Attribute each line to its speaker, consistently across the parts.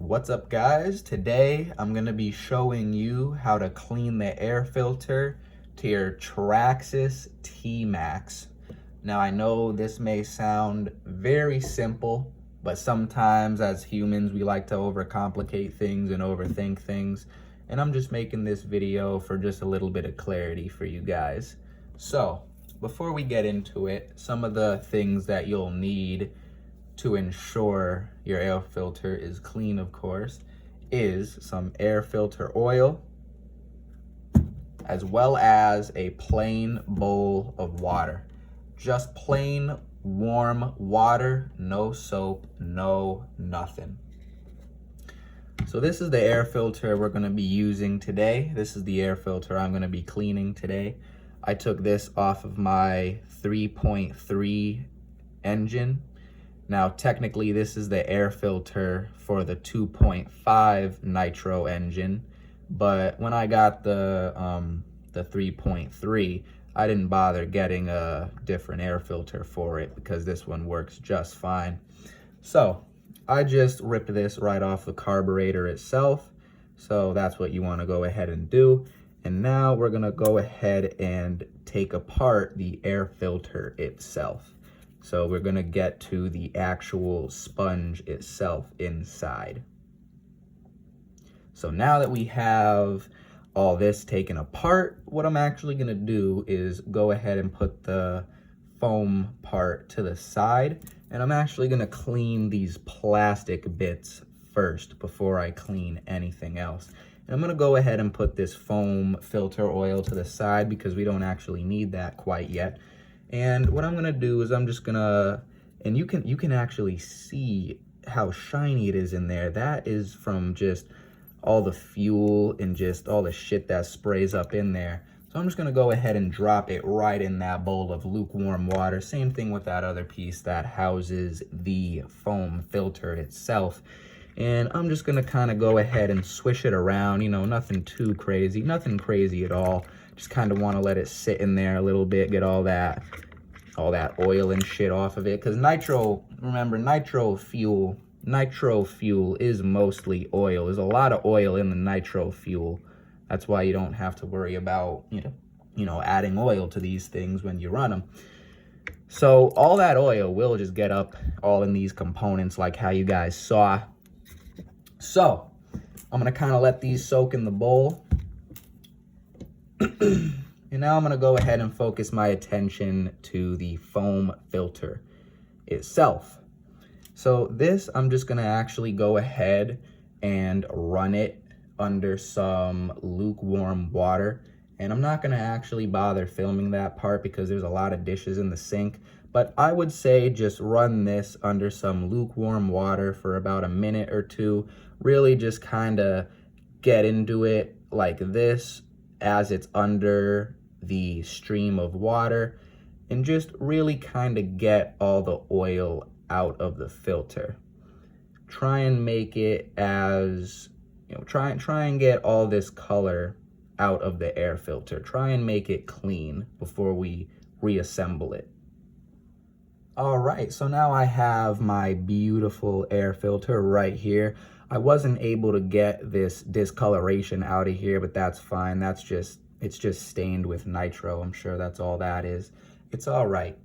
Speaker 1: What's up, guys? Today I'm going to be showing you how to clean the air filter to your Traxxas T-Maxx. Now, I know this may sound very simple, but sometimes as humans we like to overcomplicate things and overthink things, and I'm just making this video for just a little bit of clarity for you guys. So before we get into it, some of the things that you'll need to ensure your air filter is clean, of course, is some air filter oil, as well as a plain bowl of water. Just plain warm water, no soap, no nothing. So this is the air filter we're going to be using today. This is the air filter I'm going to be cleaning today. I took this off of my 3.3 engine. Now, technically, this is the air filter for the 2.5 Nitro engine, but when I got the 3.3, I didn't bother getting a different air filter for it because this one works just fine. So I just ripped this right off the carburetor itself. So that's what you want to go ahead and do. And now we're going to go ahead and take apart the air filter itself. So we're going to get to the actual sponge itself inside. So now that we have all this taken apart, what I'm actually going to do is go ahead and put the foam part to the side. And I'm actually going to clean these plastic bits first before I clean anything else. And I'm going to go ahead and put this foam filter oil to the side because we don't actually need that quite yet. And what I'm gonna do is I'm just gonna, and you can actually see how shiny it is in there. That is from just all the fuel and just all the shit that sprays up in there. So I'm just gonna go ahead and drop it right in that bowl of lukewarm water. Same thing with that other piece that houses the foam filter itself. And I'm just gonna kind of go ahead and swish it around, you know, nothing too crazy, nothing crazy at all. Just kind of want to let it sit in there a little bit, get all that oil and shit off of it. Because remember, nitro fuel is mostly oil. There's a lot of oil in the nitro fuel. That's why you don't have to worry about, you know, adding oil to these things when you run them. So all that oil will just get up all in these components like how you guys saw. So I'm going to kind of let these soak in the bowl. And now I'm going to go ahead and focus my attention to the foam filter itself. So this, I'm just going to actually go ahead and run it under some lukewarm water. And I'm not going to actually bother filming that part because there's a lot of dishes in the sink. But I would say just run this under some lukewarm water for about a minute or two. Really just kind of get into it like this as it's under the stream of water, and just really kind of get all the oil out of the filter. Try and make it as, you know, try and get all this color out of the air filter. Try and make it clean before we reassemble it. All right, so now I have my beautiful air filter right here. I wasn't able to get this discoloration out of here, but that's fine. It's just stained with nitro. I'm sure that's all that is. It's all right.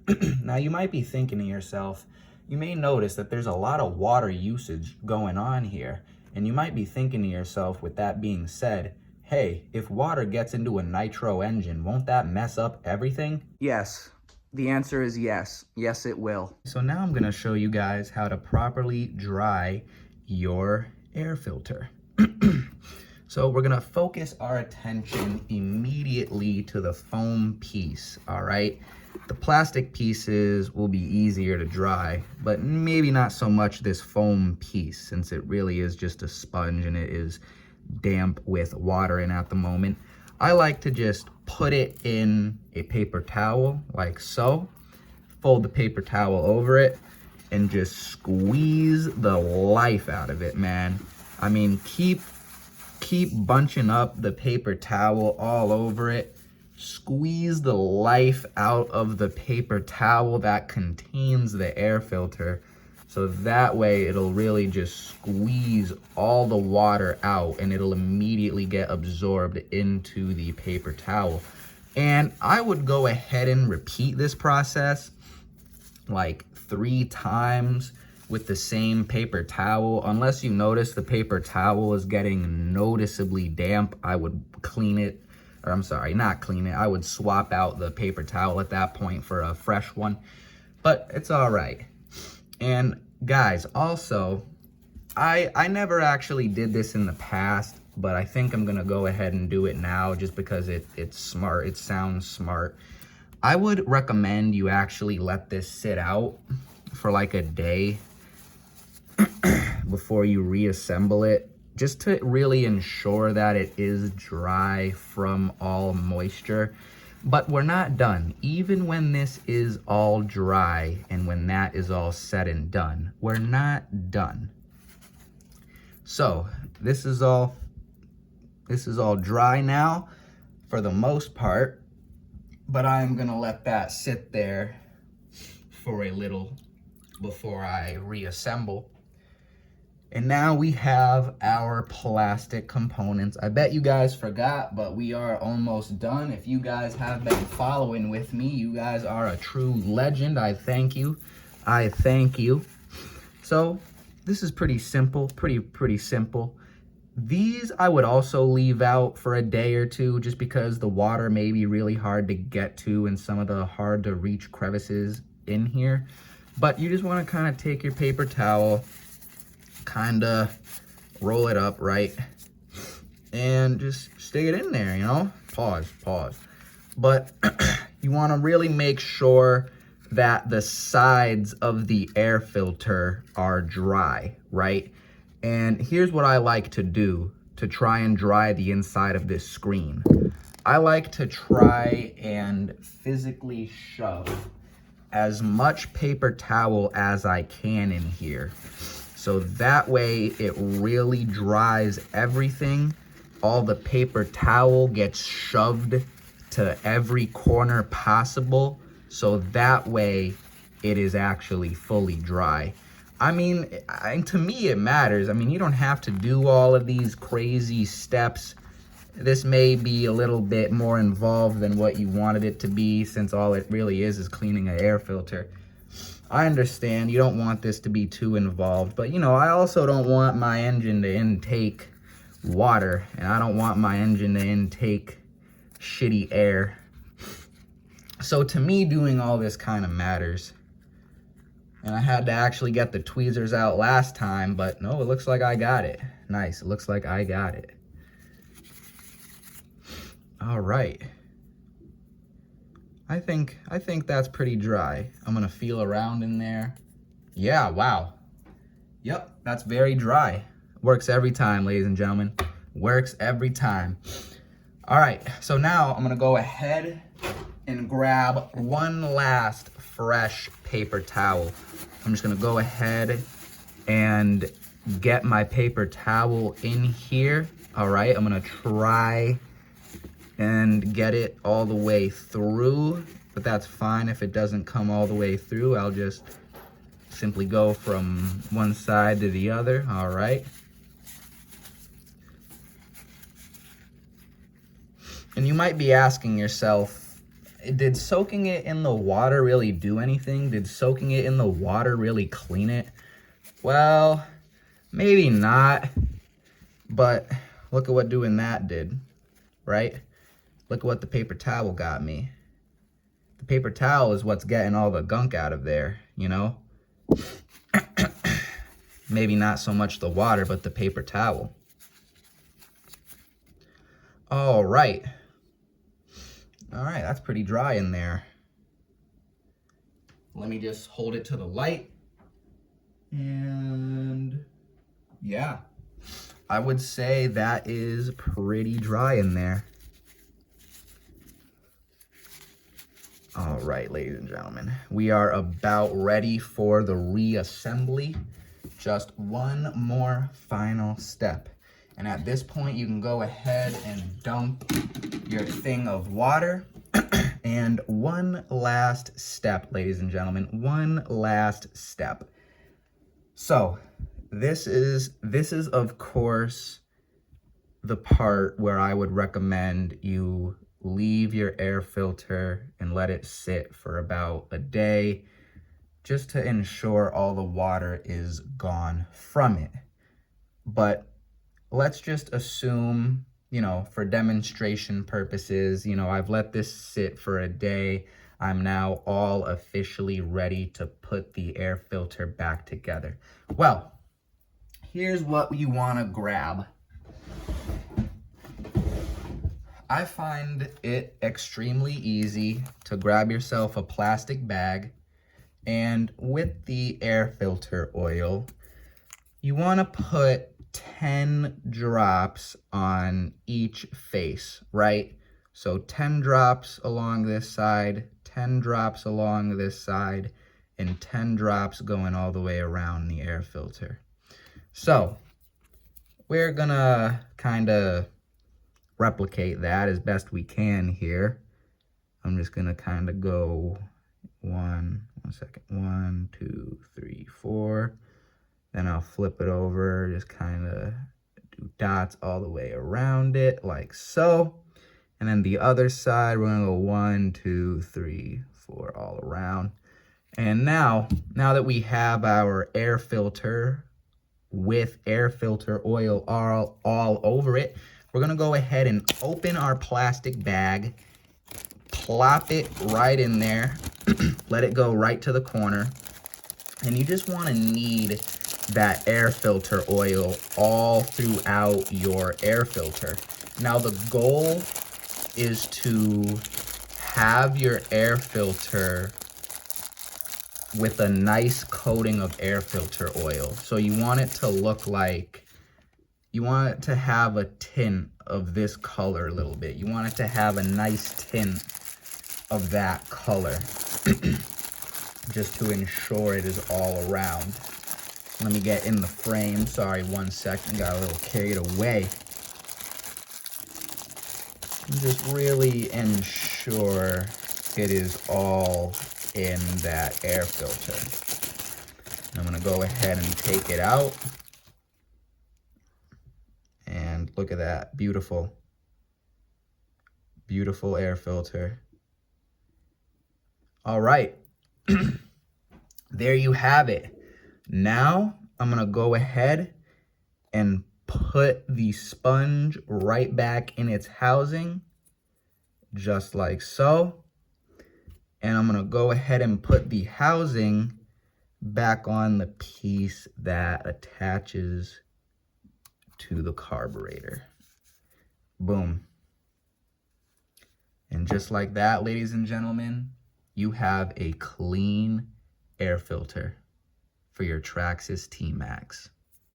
Speaker 1: Now you might be thinking to yourself, you may notice that there's a lot of water usage going on here. And you might be thinking to yourself, with that being said, hey, if water gets into a nitro engine, won't that mess up everything? Yes. The answer is yes. Yes, it will. So now I'm going to show you guys how to properly dry your air filter. So we're going to focus our attention immediately to the foam piece, all right? The plastic pieces will be easier to dry, but maybe not so much this foam piece, since it really is just a sponge and it is damp with water in at the moment. I like to just put it in a paper towel like so, fold the paper towel over it, and just squeeze the life out of it, man. I mean, keep bunching up the paper towel all over it. Squeeze the life out of the paper towel that contains the air filter. So that way it'll really just squeeze all the water out and it'll immediately get absorbed into the paper towel. And I would go ahead and repeat this process like 3 times with the same paper towel. Unless you notice the paper towel is getting noticeably damp, I would clean it, or I'm sorry, not clean it. I would swap out the paper towel at that point for a fresh one, but it's all right. And guys, also, I never actually did this in the past, but I think I'm gonna go ahead and do it now just because it's smart, it sounds smart. I would recommend you actually let this sit out for like a day before you reassemble it, just to really ensure that it is dry from all moisture. But we're not done. Even when this is all dry and when that is all said and done, we're not done. So this is all dry now for the most part, but I'm gonna let that sit there for a little before I reassemble. And now we have our plastic components. I bet you guys forgot, but we are almost done. If you guys have been following with me, you guys are a true legend. I thank you. I thank you. So this is pretty simple, pretty simple. These I would also leave out for a day or two just because the water may be really hard to get to in some of the hard to reach crevices in here. But you just want to kind of take your paper towel, kind of roll it up, right? And just stick it in there, you know? Pause. But you want to really make sure that the sides of the air filter are dry, right? And here's what I like to do to try and dry the inside of this screen. I like to try and physically shove as much paper towel as I can in here. So that way it really dries everything. All the paper towel gets shoved to every corner possible. So that way it is actually fully dry. I mean, to me it matters. I mean, you don't have to do all of these crazy steps. This may be a little bit more involved than what you wanted it to be, since all it really is cleaning an air filter. I understand you don't want this to be too involved, but you know, I also don't want my engine to intake water, and I don't want my engine to intake shitty air. So to me, doing all this kind of matters. And I had to actually get the tweezers out last time, but no, it looks like I got it. Nice, it looks like I got it. All right. I think that's pretty dry. I'm gonna feel around in there. Yeah, wow. Yep, that's very dry. Works every time, ladies and gentlemen. Works every time. All right, so now I'm gonna go ahead and grab one last fresh paper towel. I'm just gonna go ahead and get my paper towel in here. All right, I'm gonna try and get it all the way through, but that's fine. If it doesn't come all the way through, I'll just simply go from one side to the other. All right. And you might be asking yourself, did soaking it in the water really do anything? Did soaking it in the water really clean it? Well, maybe not, but look at what doing that did, right? Look at what the paper towel got me. The paper towel is what's getting all the gunk out of there, you know? Maybe not so much the water, but the paper towel. All right. All right, that's pretty dry in there. Let me just hold it to the light. And yeah, I would say that is pretty dry in there. All right, ladies and gentlemen, we are about ready for the reassembly. Just one more final step. And at this point, you can go ahead and dump your thing of water. And one last step, ladies and gentlemen, one last step. So this is of course the part where I would recommend you leave your air filter and let it sit for about a day, just to ensure all the water is gone from it. But let's just assume, you know, for demonstration purposes, you know, I've let this sit for a day. I'm now all officially ready to put the air filter back together. Well, here's what you want to grab. I find it extremely easy to grab yourself a plastic bag, and with the air filter oil, you want to put 10 drops on each face, right? So 10 drops along this side, 10 drops along this side, and 10 drops going all the way around the air filter. So we're gonna kind of replicate that as best we can here. I'm just gonna kind of go 1 second, 1, 2, 3, 4. Then I'll flip it over, just kind of do dots all the way around it, like so. And then the other side, we're gonna go 1, 2, 3, 4, all around. And now that we have our air filter with air filter oil all over it, we're gonna go ahead and open our plastic bag, plop it right in there, let it go right to the corner. And you just wanna knead that air filter oil all throughout your air filter. Now the goal is to have your air filter with a nice coating of air filter oil. So you want it to look like, you want it to have a tint of this color a little bit. You want it to have a nice tint of that color just to ensure it is all around. Let me get in the frame. Sorry, 1 second, got a little carried away. Just really ensure it is all in that air filter. I'm gonna go ahead and take it out. And look at that, beautiful, beautiful air filter. All right, there you have it. Now I'm gonna go ahead and put the sponge right back in its housing, just like so. And I'm gonna go ahead and put the housing back on the piece that attaches to the carburetor. Boom. And just like that, ladies and gentlemen, you have a clean air filter for your Traxxas T-Maxx.